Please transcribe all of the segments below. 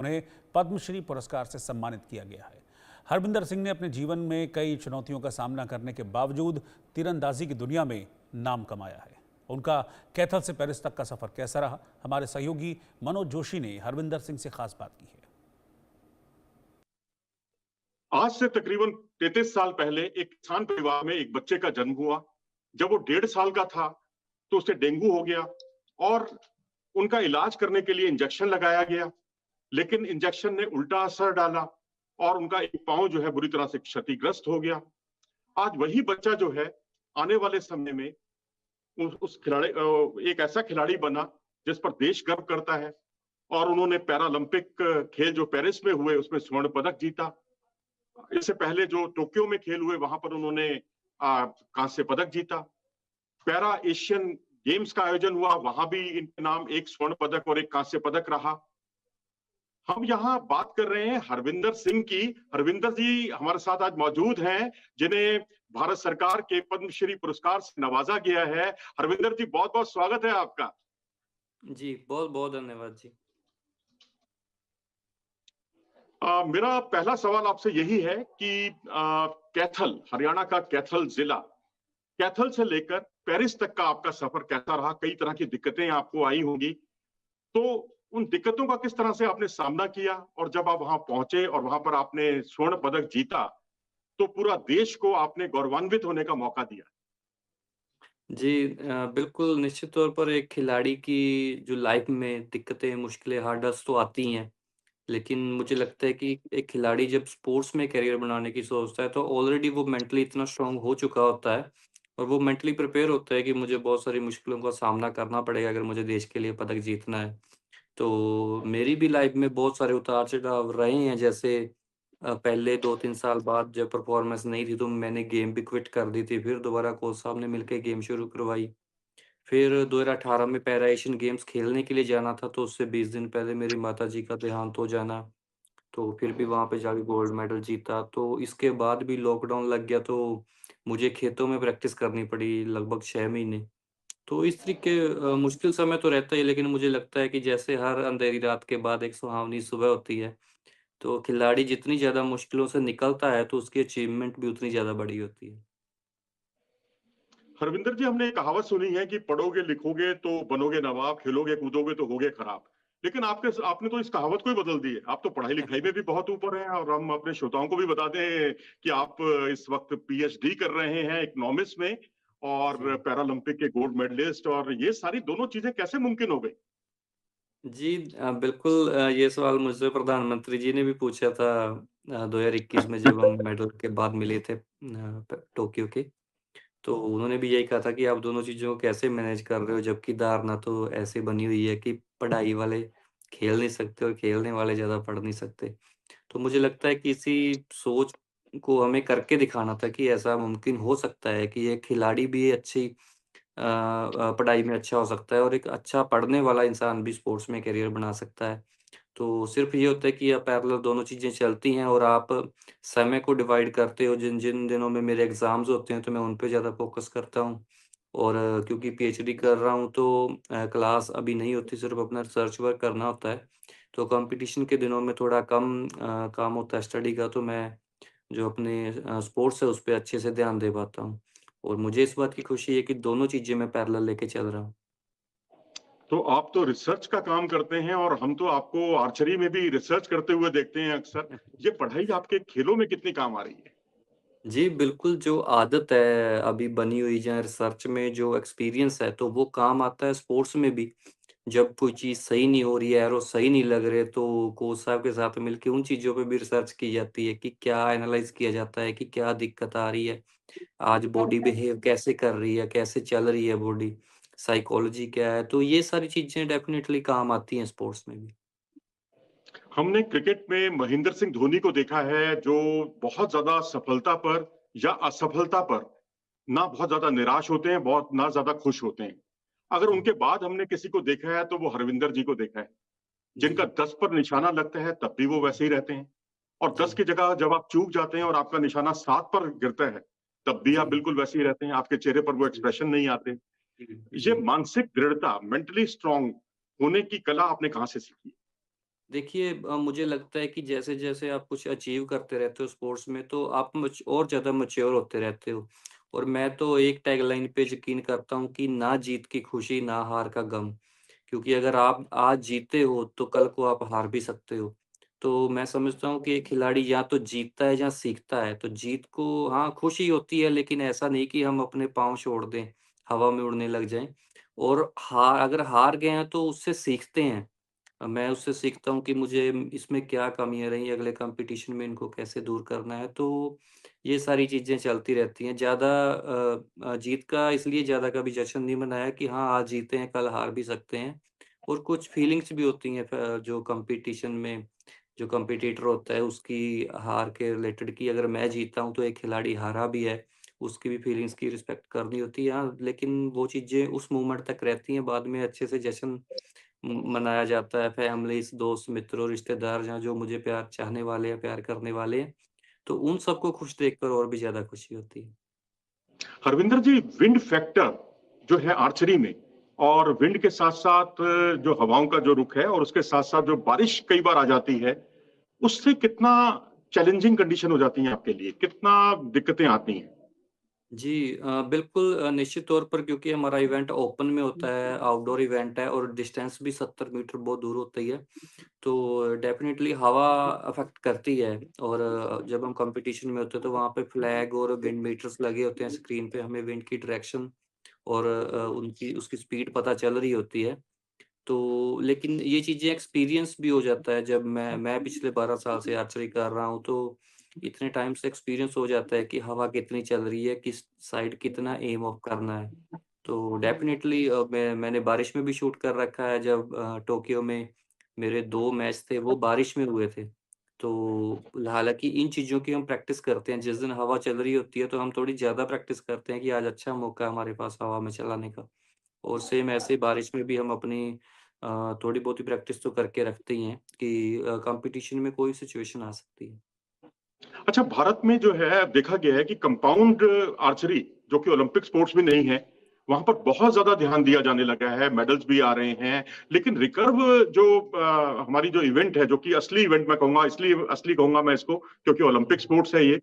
उन्हें पद्मश्री पुरस्कार से सम्मानित किया गया है। हरविंदर सिंह ने अपने जीवन में कई चुनौतियों का सामना करने के बावजूद तीरंदाजी की दुनिया में नाम कमाया है। उनका कैथल से पेरिस तक का सफर कैसा रहा, हमारे सहयोगी मनोज जोशी ने हरविंदर सिंह से खास बात की है। आज से तकरीबन 33 साल पहले एक किसान परिवार में एक बच्चे का जन्म हुआ। जब वो 1.5 साल का था तो उसे डेंगू हो गया और उनका इलाज करने के लिए इंजेक्शन लगाया गया, लेकिन इंजेक्शन ने उल्टा असर डाला और उनका एक पांव जो है बुरी तरह से क्षतिग्रस्त हो गया। आज वही बच्चा जो है आने वाले समय में उस खिलाड़ी एक ऐसा खिलाड़ी बना जिस पर देश गर्व करता है और उन्होंने पैरालंपिक खेल जो पेरिस में हुए उसमें स्वर्ण पदक जीता। इससे पहले जो टोक्यो में खेल हुए वहां पर उन्होंने कांस्य पदक जीता। पैरा एशियन गेम्स का आयोजन हुआ, वहां भी इनके नाम एक स्वर्ण पदक और एक कांस्य पदक रहा। हम यहाँ बात कर रहे हैं हरविंदर सिंह की। हरविंदर जी हमारे साथ आज मौजूद हैं, जिन्हें भारत सरकार के पद्मश्री पुरस्कार से नवाजा गया है। हरविंदर जी, बहुत बहुत स्वागत है आपका। जी, बहुत बहुत धन्यवाद जी। मेरा पहला सवाल आपसे यही है कि कैथल, हरियाणा का कैथल जिला, कैथल से लेकर पेरिस तक का आपका सफर कैसा रहा? कई तरह की दिक्कतें आपको आई होंगी, तो उन दिक्कतों का किस तरह से आपने सामना किया और जब आप वहां पहुंचे और वहां पर आपने स्वर्ण पदक जीता तो पूरा देश को आपने गौरवान्वित होने का मौका दिया। जी बिल्कुल निश्चित तौर पर एक खिलाड़ी की जो लाइफ में दिक्कतें, मुश्किलें, हार्डल्स तो आती ही हैं। लेकिन मुझे लगता है कि एक खिलाड़ी जब स्पोर्ट्स में करियर बनाने की सोचता है तो ऑलरेडी वो मेंटली इतना स्ट्रांग हो चुका होता है और वो मेंटली प्रिपेयर होता है कि मुझे बहुत सारी मुश्किलों का सामना करना पड़ेगा अगर मुझे देश के लिए पदक जीतना है। तो मेरी भी लाइफ में बहुत सारे उतार-चढ़ाव रहे हैं, जैसे पहले 2-3 साल बाद जब परफ़ॉर्मेंस नहीं थी तो मैंने गेम भी क्विट कर दी थी, फिर दोबारा कोच साहब ने मिलके गेम शुरू करवाई। फिर 2018 में पैरा एशियन गेम्स खेलने के लिए जाना था, तो उससे 20 दिन पहले मेरी माताजी का देहांत हो जाना, तो फिर भी वहाँ पे जाके गोल्ड मेडल जीता। तो इसके बाद भी लॉकडाउन लग गया, तो मुझे खेतों में प्रैक्टिस करनी पड़ी लगभग 6 महीने। तो इस तरीके मुश्किल समय तो रहता ही है, लेकिन मुझे लगता है कि जैसे हर अंधेरी रात के बाद एक सुहावनी सुबह होती है, तो खिलाड़ी जितनी ज़्यादा मुश्किलों से निकलता है, तो उसकी अचीवमेंट भी उतनी ज़्यादा बड़ी होती है। हरविंदर जी, हमने एक कहावत सुनी है कि पढ़ोगे लिखोगे तो बनोगे नवाब, खेलोगे कूदोगे तो होगे खराब। लेकिन आपने तो इस कहावत को ही बदल दी है। आप तो पढ़ाई लिखाई में भी बहुत ऊपर हैं और हम अपने श्रोताओं को भी बता दें कि आप इस वक्त पीएचडी कर रहे हैं इकोनॉमिक्स में और जी। पैरालंपिक के गोल्ड मेडलिस्ट, और ये सारी दोनों चीजें कैसे मुमकिन हो गई? जी बिल्कुल ये सवाल मुझसे प्रधानमंत्री जी ने भी पूछा था 2021 में जब हम मेडल के बाद मिले थे टोक्यो के। तो उन्होंने भी यही कहा था कि आप दोनों चीज़ों को कैसे मैनेज कर रहे हो, जबकि धारणा तो ऐसे बनी हुई है कि पढ़ाई वाले खेल नहीं सकते और खेलने वाले ज़्यादा पढ़ नहीं सकते। तो मुझे लगता है कि इसी सोच को हमें करके दिखाना था कि ऐसा मुमकिन हो सकता है कि एक खिलाड़ी भी अच्छी पढ़ाई में अच्छा हो सकता है और एक अच्छा पढ़ने वाला इंसान भी स्पोर्ट्स में करियर बना सकता है। तो सिर्फ़ ये होता है कि पैरेलल दोनों चीज़ें चलती हैं और आप समय को डिवाइड करते हो, जिन-जिन दिनों में मेरे एग्ज़ाम्स होते हैं, तो मैं उन पे ज़्यादा फ़ोकस करता हूँ। और क्योंकि पीएचडी कर रहा हूँ, तो क्लास अभी नहीं होती, सिर्फ़ अपना रिसर्च वर्क करना होता है। तो कॉम्पिटिशन के दिनों में थोड़ा कम काम होता है स्टडी का, तो मैं जो अपने स्पोर्ट्स है, उस पे अच्छे से ध्यान दे पाता हूँ। और मुझे इस बात की खुशी है कि दोनों चीज़ें मैं पैरेलल लेके चल रहा हूँ। तो आप तो रिसर्च का काम करते हैं और हम तो आपको आर्चरी में भी रिसर्च करते हुए देखते हैं अक्सर। ये पढ़ाई आपके खेलों में कितनी काम आ रही है? जी, बिल्कुल, जो आदत है अभी बनी हुई है रिसर्च में, जो एक्सपीरियंस है, तो वो काम आता है स्पोर्ट्स में भी। जब कोई चीज़ सही नहीं हो रही है, एरो सही नहीं लग रहे, तो कोच साहब के साथ मिलके उन चीज़ों पे भी रिसर्च की जाती है कि क्या एनालाइज़ किया जाता है कि क्या दिक्कत आ रही है। आज बॉडी बिहेव कैसे कर रही है, कैसे चल रही है बॉडी, साइकोलॉजी क्या है, तो ये सारी चीज़ें डेफ़िनेटली काम आती हैं स्पोर्ट्स में भी। हमने क्रिकेट में महेंद्र सिंह धोनी को देखा है, जो बहुत ज्यादा सफलता पर या असफलता पर ना बहुत ज्यादा निराश होते हैं, बहुत ना ज्यादा खुश होते हैं। अगर जी, उनके बाद हमने किसी को देखा है तो वो हरविंदर जी को देखा है, जिनका जी, 10 पर निशाना लगता है तब भी वो वैसे ही रहते हैं, और 10 जी, की जगह जब आप चूक जाते हैं और आपका निशाना 7 पर गिरता है तब भी आप जी, बिल्कुल वैसे ही रहते हैं, आपके चेहरे पर वो जी, एक्सप्रेशन नहीं आते। ये जी। मानसिक दृढ़ता, मेंटली स्ट्रांग होने की कला आपने कहाँ से सीखी? देखिए मुझे लगता है कि जैसे-जैसे आप कुछ अचीव करते रहते हो स्पोर्ट्स में तो आप और ज़्यादा मैच्योर होते रहते हो। और मैं तो एक टैगलाइन पे यकीन करता हूँ कि ना जीत की खुशी, ना हार का गम। क्योंकि अगर आप आज जीते हो तो कल को आप हार भी सकते हो। तो मैं समझता हूँ कि एक खिलाड़ी या तो जीतता है या सीखता है। तो जीत को हाँ, खुशी होती है लेकिन ऐसा नहीं कि हम अपने पाँव छोड़ दें, हवा में उड़ने लग जाएँ। और अगर हार गए हैं तो उससे सीखते हैं। मैं उससे सीखता हूँ कि मुझे इसमें क्या कमियाँ रहीं, अगले कॉम्पिटिशन में इनको कैसे दूर करना है। तो ये सारी चीज़ें चलती रहती हैं। ज़्यादा जीत का इसलिए ज़्यादा कभी जश्न नहीं मनाया कि हाँ, आज जीते हैं, कल हार भी सकते हैं। और कुछ फीलिंग्स भी होती हैं जो कॉम्पिटिशन में जो कॉम्पिटिटर होता है उसकी हार के रिलेटेड कि अगर मैं जीता हूँ तो एक खिलाड़ी हारा भी है, उसकी भी फीलिंग्स की रिस्पेक्ट करनी होती है। हाँ, लेकिन वो चीज़ें उस मोमेंट तक रहती हैं, बाद में अच्छे से जश्न मनाया जाता है। फैमिलीज़, दोस्त, मित्रों, रिश्तेदार जहाँ जो मुझे प्यार चाहने वाले हैं, प्यार करने वाले हैं, तो उन सबको खुश देखकर और भी ज़्यादा खुशी होती है। हरविंदर जी, विंड फैक्टर जो है आर्चरी में, और विंड के साथ-साथ जो हवाओं का जो रुख है और उसके साथ-साथ जो बारिश कई बार आ जाती है, उससे कितना चैलेंजिंग कंडीशन हो जाती है आपके लिए? कितना दिक्कतें आती हैं? जी बिल्कुल निश्चित तौर पर क्योंकि हमारा इवेंट ओपन में होता है, आउटडोर इवेंट है और डिस्टेंस भी 70 मीटर बहुत दूर होती है। तो डेफ़िनेटली हवा अफ़ेक्ट करती है और जब हम कॉम्पिटिशन में होते हैं तो वहाँ पे फ्लैग और विंड मीटर्स लगे होते हैं स्क्रीन पे, हमें विंड की डायरेक्शन और उनकी उसकी स्पीड पता चल रही होती है। तो लेकिन ये चीज़ें एक्सपीरियंस भी हो जाता है जब मैं पिछले 12 साल से आर्चरी कर रहा हूँ, तो इतने टाइम से एक्सपीरियंस हो जाता है कि हवा कितनी चल रही है, किस साइड कितना एम ऑफ करना है। तो डेफ़िनेटली मैंने बारिश में भी शूट कर रखा है जब टोक्यो में मेरे 2 मैच थे वो बारिश में हुए थे। तो हालाँकि इन चीज़ों की हम प्रैक्टिस करते हैं, जिस दिन हवा चल रही होती है तो हम थोड़ी ज़्यादा प्रैक्टिस करते हैं कि आज अच्छा मौका है हमारे पास हवा में चलाने का। और सेम ऐसे ही बारिश में भी हम अपनी थोड़ी बहुत ही प्रैक्टिस तो करके रखते ही हैं कि कॉम्पिटिशन में कोई सिचुएशन आ सकती है। अच्छा, भारत में जो है देखा गया है कि कंपाउंड आर्चरी जो कि ओलंपिक स्पोर्ट्स में नहीं है, वहाँ पर बहुत ज़्यादा ध्यान दिया जाने लगा है, मेडल्स भी आ रहे हैं। लेकिन रिकर्व जो हमारी जो इवेंट है, जो कि असली इवेंट मैं कहूँगा, इसलिए असली कहूँगा मैं इसको क्योंकि ओलंपिक स्पोर्ट्स है ये।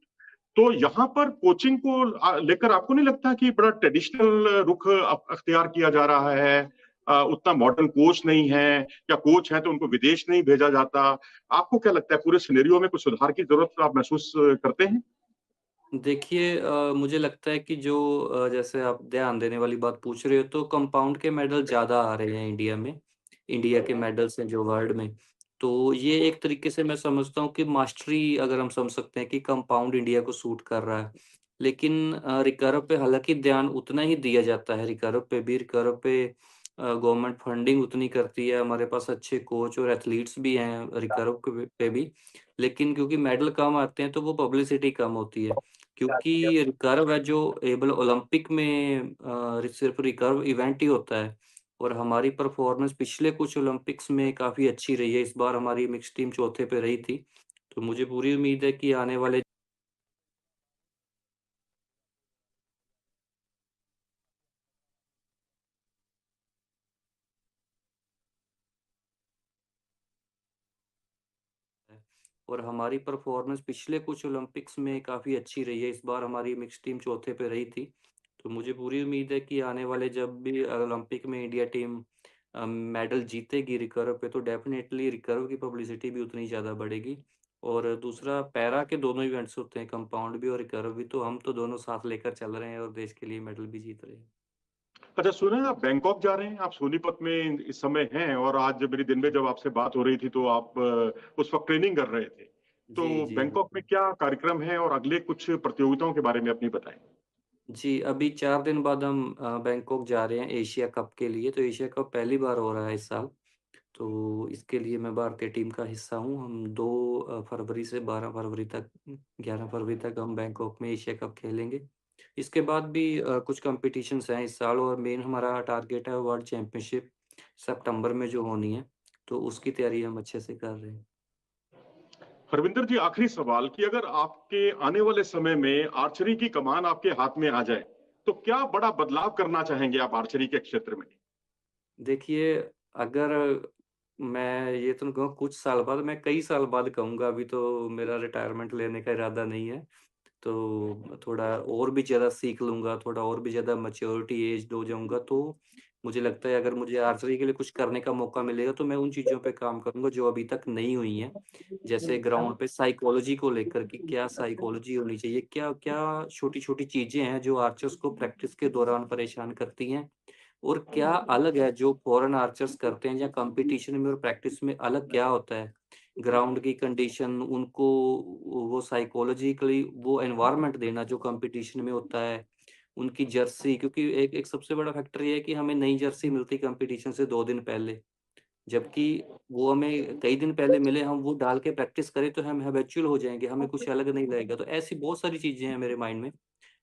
तो यहाँ पर कोचिंग को लेकर आपको नहीं लगता कि बड़ा ट्रेडिशनल रुख अख्तियार किया जा रहा है? उतना मॉडर्न कोच नहीं है, या कोच है तो उनको विदेश नहीं भेजा जाता? आपको क्या लगता है, पूरे सिनेरियो में कुछ सुधार की ज़रूरत आप महसूस करते हैं? देखिए मुझे लगता है कि जो जैसे आप ध्यान देने वाली बात पूछ रहे हो तो कंपाउंड के मेडल ज़्यादा आ रहे हैं इंडिया में। इंडिया के मेडल्स हैं जो वर्ल्ड में। तो ये एक तरीके से मैं समझता हूँ कि मास्टरी अगर हम समझ सकते हैं कि कंपाउंड इंडिया को सूट कर रहा है। लेकिन रिकर्व पे हालाँकि ध्यान उतना ही दिया जाता है रिकर्व पे गवर्नमेंट फंडिंग उतनी करती है, हमारे पास अच्छे कोच और एथलीट्स भी हैं रिकर्व पे भी। लेकिन क्योंकि मेडल कम आते हैं तो वो पब्लिसिटी कम होती है। क्योंकि रिकर्व है जो केवल ओलंपिक में सिर्फ़ रिकर्व इवेंट ही होता है और हमारी परफ़ॉर्मेंस पिछले कुछ ओलंपिक्स में काफ़ी अच्छी रही है। इस बार हमारी मिक्स टीम चौथे पे रही थी। तो मुझे पूरी उम्मीद है कि आने वाले और हमारी परफ़ॉर्मेंस पिछले कुछ ओलंपिक्स में काफ़ी अच्छी रही है। इस बार हमारी मिक्स टीम चौथे पे रही थी। तो मुझे पूरी उम्मीद है कि आने वाले जब भी ओलंपिक में इंडिया टीम मेडल जीतेगी रिकर्व पे तो डेफ़िनेटली रिकर्व की पब्लिसिटी भी उतनी ज़्यादा बढ़ेगी। और दूसरा पैरा के दोनों इवेंट्स होते हैं कंपाउंड भी और रिकर्व भी, तो हम तो दोनों साथ लेकर चल रहे हैं और देश के लिए मेडल भी जीत रहे हैं। अच्छा, सुना है आप बैंकॉक जा रहे हैं, आप सोनीपत में इस समय हैं, और आज मेरी दिन में जब आपसे बात हो रही थी तो आप उस वक़्त ट्रेनिंग कर रहे थे। तो जी, जी, बैंकॉक में बिल्कुल। क्या कार्यक्रम है, और अगले कुछ प्रतियोगिताओं के बारे में अपनी बताएँ? जी, अभी 4 दिन बाद हम बैंकॉक जा रहे हैं एशिया कप के लिए, तो एशिया कप पहली बार हो रहा है इस साल। तो इसके लिए मैं भारतीय टीम का हिस्सा हूँ। हम 2 फरवरी से 12 फरवरी तक 11 फरवरी तक हम बैंकॉक में एशिया कप खेलेंगे। इसके बाद भी कुछ कॉम्पिटिशन्स हैं इस साल और मेन हमारा टारगेट है वर्ल्ड चैंपियनशिप सितंबर में जो होनी है, तो उसकी तैयारी हम अच्छे से कर रहे हैं। हरविंदर जी, आखिरी सवाल कि अगर आपके आने वाले समय में आर्चरी की कमान आपके हाथ में आ जाए, तो क्या बड़ा बदलाव करना चाहेंगे आप आर्चरी के क्षेत्र में? देखिए, अगर मैं ये तो नहीं कहूँगा कुछ साल बाद, मैं कई साल बाद कहूँगा, अभी तो मेरा रिटायरमेंट लेने का इरादा नहीं है। तो थोड़ा और भी ज़्यादा सीख लूँगा, थोड़ा और भी ज़्यादा मैच्योरिटी एज्ड हो जाऊँगा, तो मुझे लगता है अगर मुझे आर्चरी के लिए कुछ करने का मौका मिलेगा, तो मैं उन चीज़ों पे काम करूँगा जो अभी तक नहीं हुई हैं। जैसे ग्राउंड पे साइकोलॉजी को लेकर कि क्या साइकोलॉजी होनी चाहिए, क्या-क्या छोटी-छोटी चीज़ें हैं जो आर्चर्स को प्रैक्टिस के दौरान परेशान करती हैं, और क्या अलग है जो फॉरेन आर्चर्स करते हैं या कॉम्पिटिशन में और प्रैक्टिस में अलग क्या होता है? ग्राउंड की कंडीशन, उनको वो साइकोलॉजिकली वो एनवायरनमेंट देना जो कॉम्पिटिशन में होता है, उनकी जर्सी, क्योंकि एक एक सबसे बड़ा फैक्टर ये है कि हमें नई जर्सी मिलती कॉम्पिटिशन से 2 दिन पहले, जबकि वो हमें कई दिन पहले मिले, हम वो डाल के प्रैक्टिस करें तो हम हैबिचुअल हो जाएँगे, हमें कुछ अलग नहीं लगेगा। तो ऐसी बहुत सारी चीज़ें हैं मेरे माइंड में,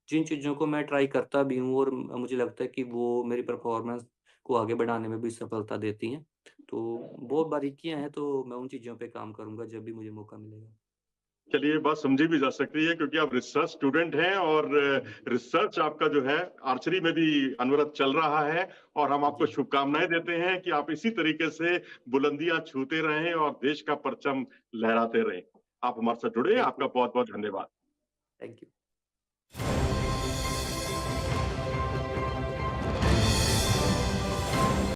जिन चीज़ों को मैं ट्राई करता भी हूँ, और मुझे लगता है कि वो मेरी परफ़ॉर्मेंस को आगे बढ़ाने में भी सफलता देती हैं। तो बहुत बारीकियाँ हैं, तो मैं उन चीज़ों पे काम करूँगा जब भी मुझे मौका मिलेगा। चलिए, ये बात समझी भी जा सकती है क्योंकि आप रिसर्च स्टूडेंट हैं और रिसर्च आपका जो है आर्चरी में भी अनवरत चल रहा है और हम आपको जी। शुभकामनाएं देते हैं कि आप इसी तरीके से बुलंदियां छूते रहें और देश का परचम लहराते रहें। आप हमारे साथ जुड़े, थैंक आपका यू। बहुत बहुत धन्यवाद।